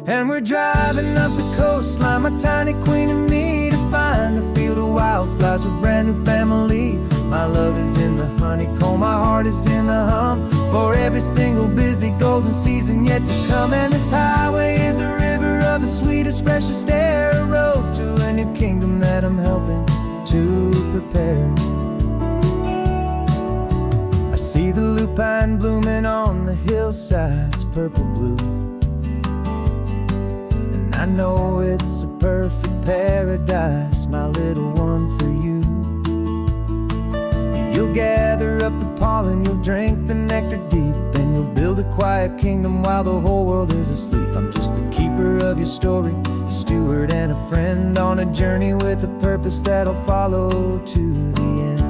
And we're driving up the coastline, my tiny queen and me, to find a field of wildflowers with brand new family. My love is in the honeycomb, my heart is in the hum, for every single busy golden season yet to come. And this highway is a river of the sweetest, freshest air, a road to a new kingdom that I'm helping to prepare. I see the lupine blooming on the hillsides, purple blue, I know it's a perfect paradise, my little one, for you. You'll gather up the pollen, you'll drink the nectar deep, and you'll build a quiet kingdom while the whole world is asleep. I'm just the keeper of your story, a steward and a friend, on a journey with a purpose that'll follow to the end.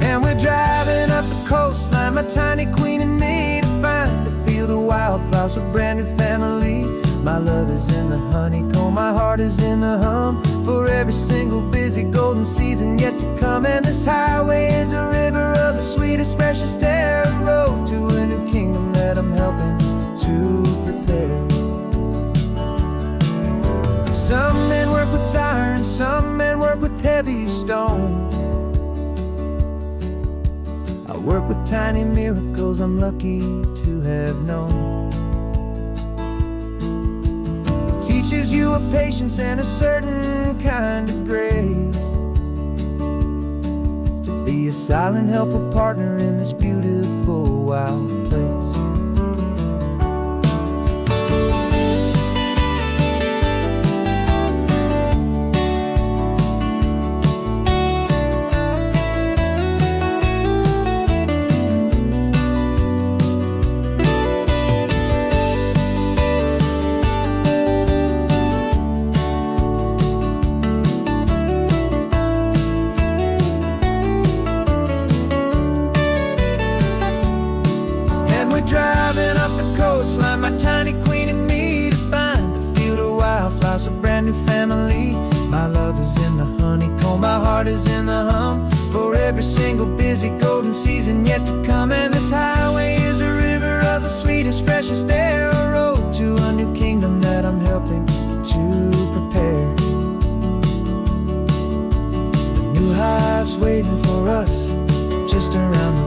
And we're driving up the coastline, my tiny queen and me, to find a field of wildflowers with brand new family. My love is in the honeycomb, my heart is in the hum, for every single busy golden season yet to come. And this highway is a river of the sweetest, freshest air, a road to a new kingdom that I'm helping to prepare. Some men work with iron, some men work with heavy stone, I work with tiny miracles I'm lucky to have known. It teaches you a patience and a certain kind of grace, to be a silent helper partner in this beautiful wild place. Driving up the coastline, my tiny queen and me, to find a field of wildflowers, a brand new family. My love is in the honeycomb, my heart is in the hum, for every single busy golden season yet to come. And this highway is a river of the sweetest, freshest air, a road to a new kingdom that I'm helping to prepare. The new hive's waiting for us just around